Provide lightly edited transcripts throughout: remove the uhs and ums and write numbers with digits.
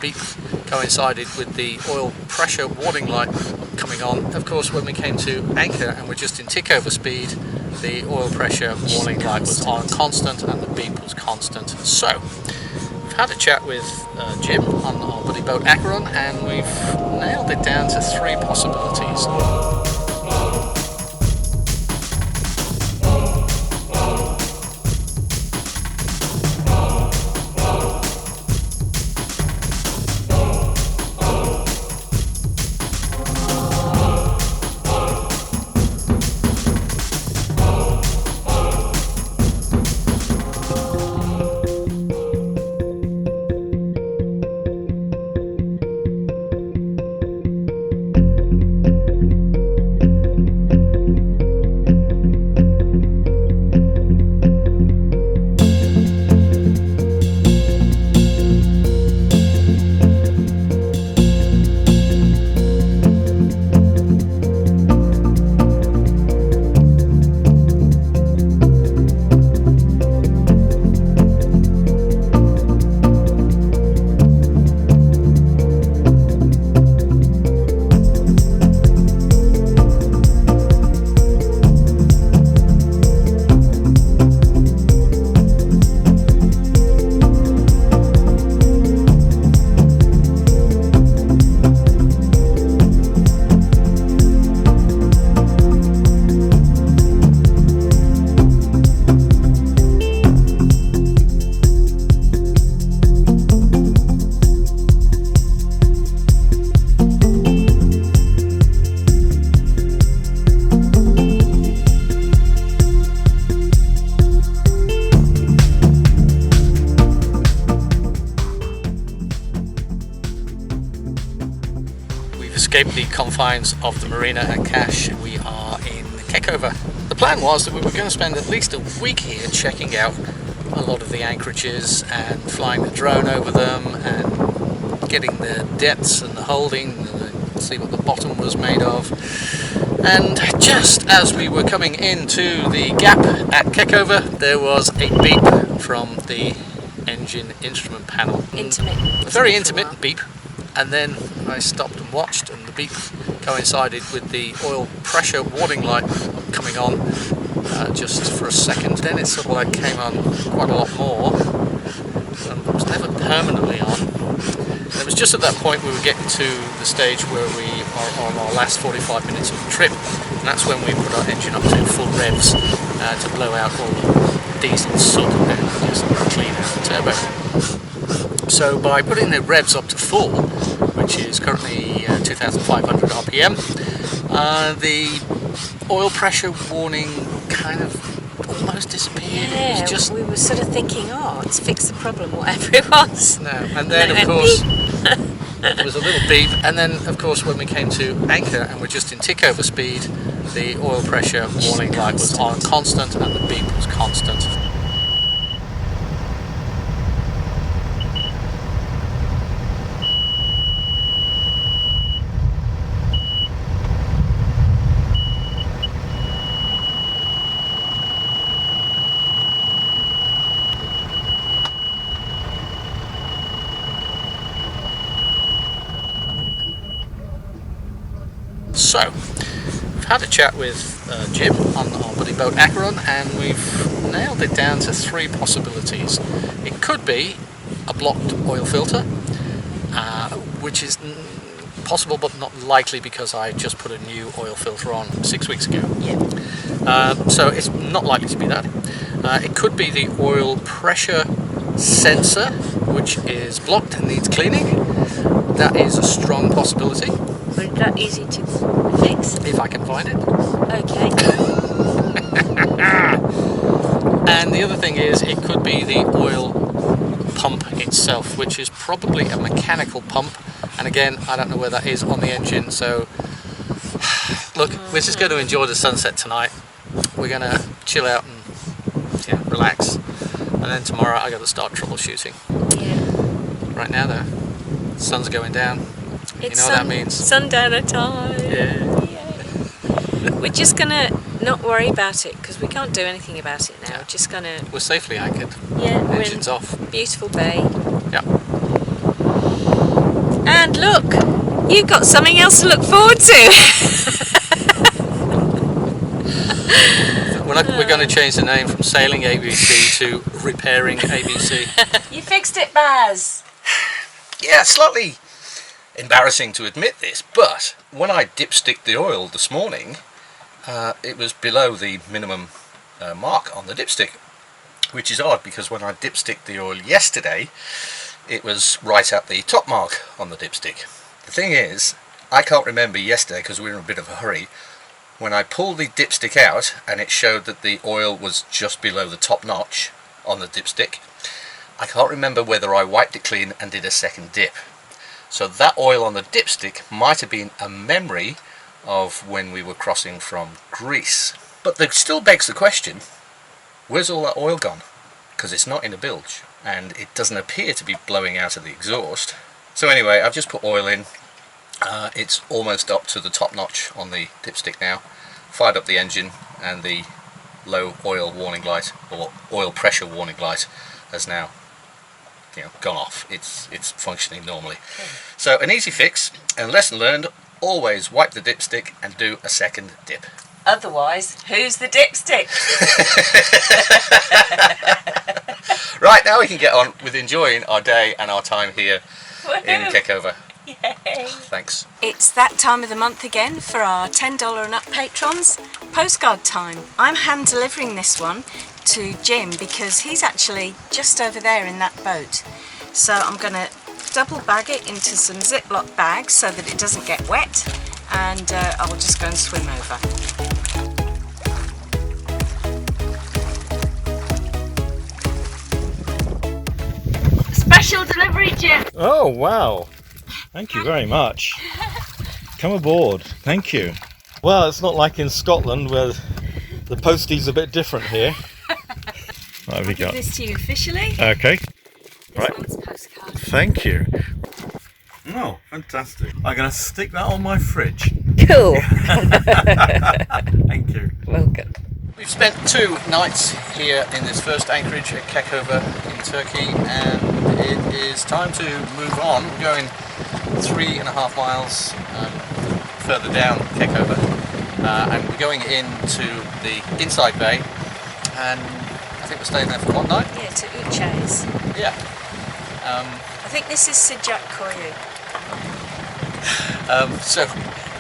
beep coincided with the oil pressure warning light coming on. Of course, when we came to anchor and we're just in tick over speed, the oil pressure warning light was on constant and the beep was constant. So we've had a chat with Jim on our buddy boat Acheron, and we've nailed it down to 3 possibilities. Escaped the confines of the marina at Cache. We are in Kekova. The plan was that we were going to spend at least a week here checking out a lot of the anchorages and flying the drone over them and getting the depths and the holding and see what the bottom was made of. And just as we were coming into the gap at Kekova, there was a beep from the engine instrument panel. Intermittent. A very intermittent beep. And then I stopped and watched, and the beep coincided with the oil pressure warning light coming on just for a second. Then it sort of like came on quite a lot more, and it was never permanently on. And it was just at that point we were getting to the stage where we are on our last 45 minutes of the trip, and that's when we put our engine up to full revs to blow out all the diesel soot and just clean out the turbo. So by putting the revs up to full, which is currently 2,500 RPM, the oil pressure warning kind of almost disappeared. Yeah, it was just... we were sort of thinking, oh, it's fixed the problem, whatever it was. No, and then of course there was a little beep, and then of course when we came to anchor and we're just in tick over speed, the oil pressure warning light was on constant and the beep was constant. So, we've had a chat with Jim on our buddy boat Acheron, and we've nailed it down to 3 possibilities. It could be a blocked oil filter, which is possible but not likely because I just put a new oil filter on 6 weeks ago. Yeah. So it's not likely to be that. It could be the oil pressure sensor, which is blocked and needs cleaning. That is a strong possibility. Is that easy to fix? If I can find it. Okay. And the other thing is, it could be the oil pump itself, which is probably a mechanical pump. And again, I don't know where that is on the engine. So, look, we're just going to enjoy the sunset tonight. We're going to chill out and relax. And then tomorrow I got to start troubleshooting. Yeah. Right now, though, the sun's going down. It's you know what that means? Sundowner time. Yeah. Yay. We're just gonna not worry about it because we can't do anything about it now. Yeah. We're just gonna. We're safely anchored. Yeah. Engine's off. Beautiful bay. Yeah. And look, you've got something else to look forward to. We're going to change the name from Sailing ABC to Repairing ABC. You fixed it, Baz. Yeah, slightly embarrassing to admit this, but when I dipsticked the oil this morning, it was below the minimum mark on the dipstick, which is odd because when I dipsticked the oil yesterday, it was right at the top mark on the dipstick. The thing is, I can't remember yesterday because we were in a bit of a hurry, when I pulled the dipstick out and it showed that the oil was just below the top notch on the dipstick. I can't remember whether I wiped it clean and did a second dip. So that oil on the dipstick might have been a memory of when we were crossing from Greece. But there still begs the question, where's all that oil gone? Because it's not in a bilge and it doesn't appear to be blowing out of the exhaust. So anyway, I've just put oil in. It's almost up to the top notch on the dipstick now. Fired up the engine and the low oil warning light, or oil pressure warning light, has now gone off. It's functioning normally. So an easy fix and lesson learned, always wipe the dipstick and do a second dip. Otherwise, who's the dipstick? Right, now we can get on with enjoying our day and our time here in Kekova. Yay. Thanks. It's that time of the month again for our $10 and up patrons. Postcard time. I'm hand delivering this one to Jim because he's actually just over there in that boat. So I'm going to double bag it into some Ziploc bags so that it doesn't get wet, and I'll just go and swim over. Special delivery, Jim. Oh wow, thank you very much. Come aboard, thank you. Well, it's not like in Scotland where the postie's a bit different here. What have you got? I'll give this to you officially. Okay, This right. one's postcard. Thank you. Oh, fantastic. I'm going to stick that on my fridge. Cool. Thank you. Welcome. We've spent 2 nights here in this first anchorage at Kekova in Turkey, and it is time to move on. We're going 3.5 miles further down Kekova, and we're going into the inside bay, and I think we're staying there for one night. Yeah, to Uçay's. Yeah. I think this is Sıçak Koyu. So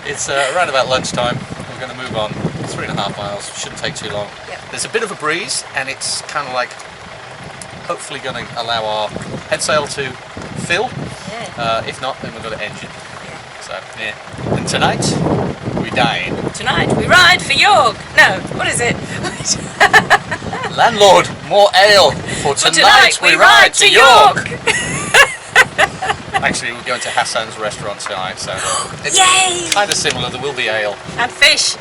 it's around about lunchtime. We're going to move on 3.5 miles. Shouldn't take too long. Yep. There's a bit of a breeze, and it's kind of like hopefully going to allow our head sail to fill. Yeah. If not, then we've got an engine. So yeah. And tonight we dine. Tonight we ride for York. No, what is it? Landlord, more ale. For tonight we ride to York. Actually, we're going to Hassan's restaurant tonight, so it's Yay! kind of similar. There will be ale. And fish.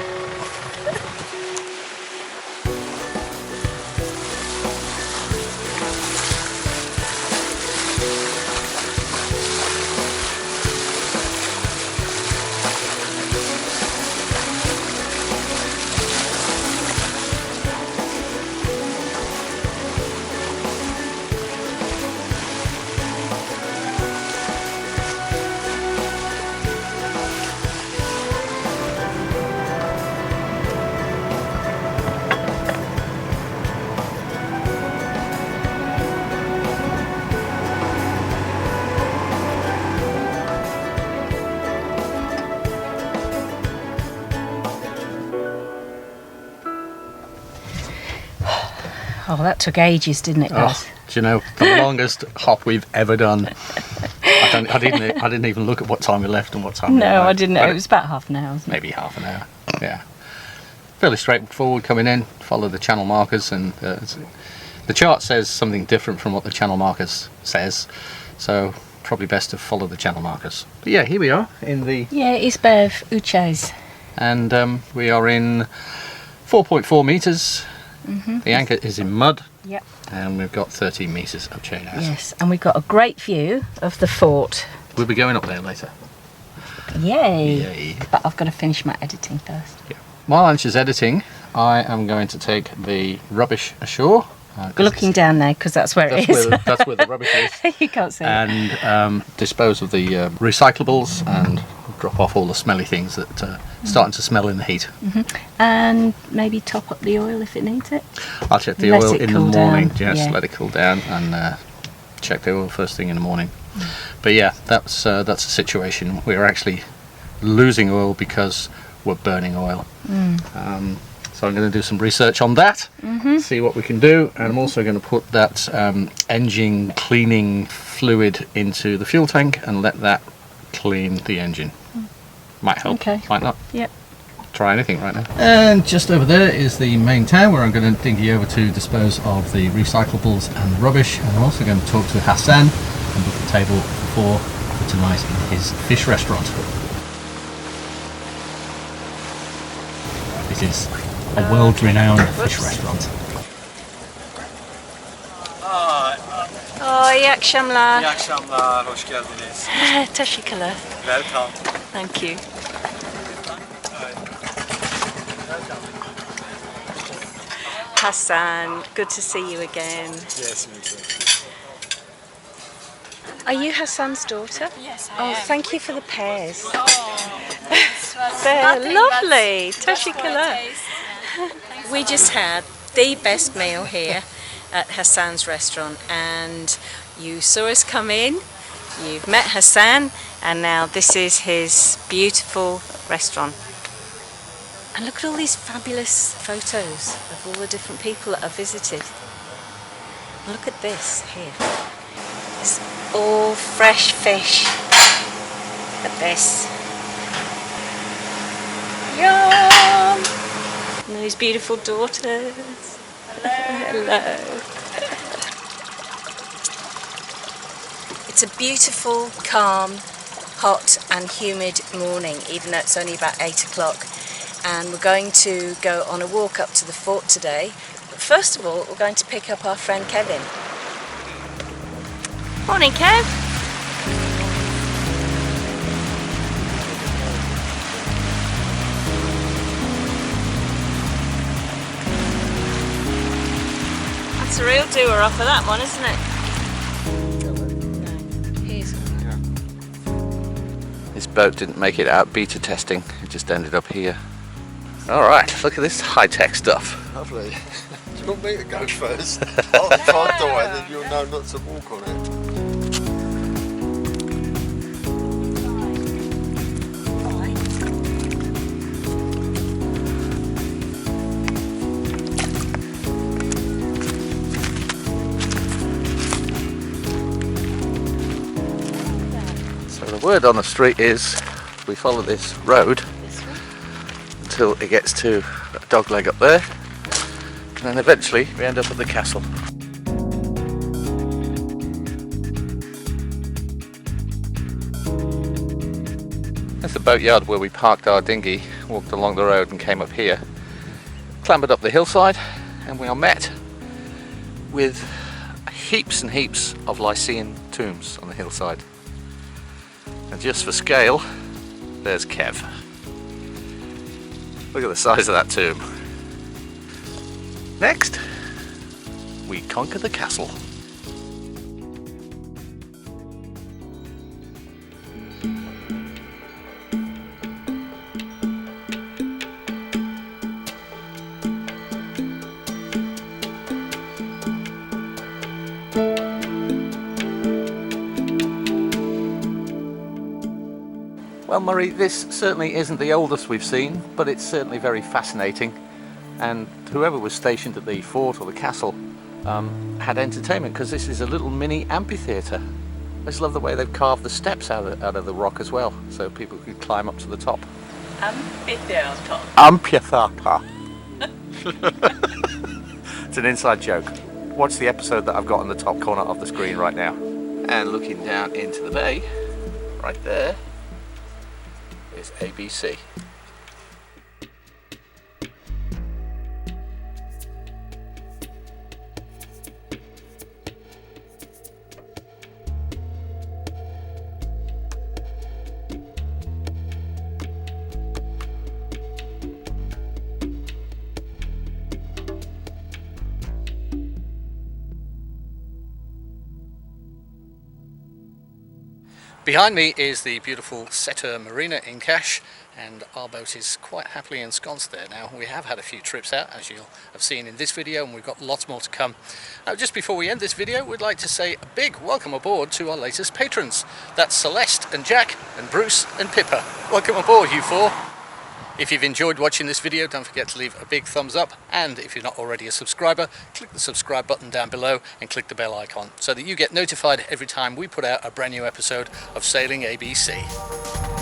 Oh, that took ages, didn't it, guys? Oh, do you know, the longest hop we've ever done. I didn't even look at what time we left and what time we No, arrived. I didn't know. But It was about half an hour, wasn't it? maybe half an hour. Yeah, fairly straightforward coming in. Follow the channel markers, and the chart says something different from what the channel markers says, so probably best to follow the channel markers. But yeah, here we are in the Yeah, it's Bev Uçay's. and we are in 4.4 meters. The anchor is in mud. Yep. And we've got 13 meters of chain out. Yes, and we've got a great view of the fort. We'll be going up there later. Yay! Yay. But I've got to finish my editing first. Yeah. While Ansh's editing, I am going to take the rubbish ashore. looking down there because that's where it is. That's where the rubbish is. You can't see it. And dispose of the recyclables and drop off all the smelly things that are starting to smell in the heat. And maybe top up the oil if it needs it. I'll check the Let oil it in the cool morning. down. Yes, Yeah. let it cool down and check the oil first thing in the morning. But yeah, that's a situation. We're actually losing oil because we're burning oil. So I'm going to do some research on that, see what we can do, and I'm also going to put that engine cleaning fluid into the fuel tank and let that clean the engine. Might help, Okay. might not. Yep. Try anything right now. And just over there is the main town where I'm going to dinghy over to dispose of the recyclables and the rubbish, and I'm also going to talk to Hassan and book a table for tonight in his fish restaurant. This is a world-renowned fish restaurant. Oh, iyi akşamlar. İyi akşamlar, hoş geldiniz. Teşekkürler. Welcome. Thank you. Hassan, good to see you again. Yes, me too. Are you Hassan's daughter? Yes, I Oh, am. thank you for the pears. Oh, this was They're nothing lovely. but just for a Teşekkürler. taste. Thanks We a just lot. had the best meal here at Hassan's restaurant, and you saw us come in, you've met Hassan, and now this is his beautiful restaurant. And look at all these fabulous photos of all the different people that I've visited. Look at this here. It's all fresh fish. Look at this. Yum! And those beautiful daughters. Hello. It's a beautiful, calm, hot and humid morning, even though it's only about 8 o'clock. And we're going to go on a walk up to the fort today. But first of all, we're going to pick up our friend Kevin. Morning, Kev. That's a real doer off of that one, isn't it? No, here's This boat didn't make it out beta testing, it just ended up here. Alright, look at this high-tech stuff. Lovely. Do you want me to go first? I'll try to and then you'll know not to walk on it. So the word on the street is we follow this road until it gets to a dog leg up there, and then eventually we end up at the castle. That's the boatyard where we parked our dinghy, walked along the road and came up here, clambered up the hillside, and we are met with heaps and heaps of Lycian tombs on the hillside. And just for scale, there's Kev. Look at the size of that tomb. Next, we conquer the castle. Well, Murray, this certainly isn't the oldest we've seen, but it's certainly very fascinating. And whoever was stationed at the fort or the castle had entertainment, because this is a little mini amphitheatre. I just love the way they've carved the steps out of the rock as well, so people could climb up to the top. Amphitheatre. Amphitheatre. It's an inside joke. Watch the episode that I've got on the top corner of the screen right now. And looking down into the bay, right there, is ABC. Behind me is the beautiful Setter Marina in Cache, and our boat is quite happily ensconced there now. We have had a few trips out, as you'll have seen in this video, and we've got lots more to come. Just before we end this video, we'd like to say a big welcome aboard to our latest patrons. That's Celeste and Jack and Bruce and Pipa. Welcome aboard, you four. If you've enjoyed watching this video, don't forget to leave a big thumbs up, and if you're not already a subscriber, click the subscribe button down below and click the bell icon so that you get notified every time we put out a brand new episode of Sailing ABC.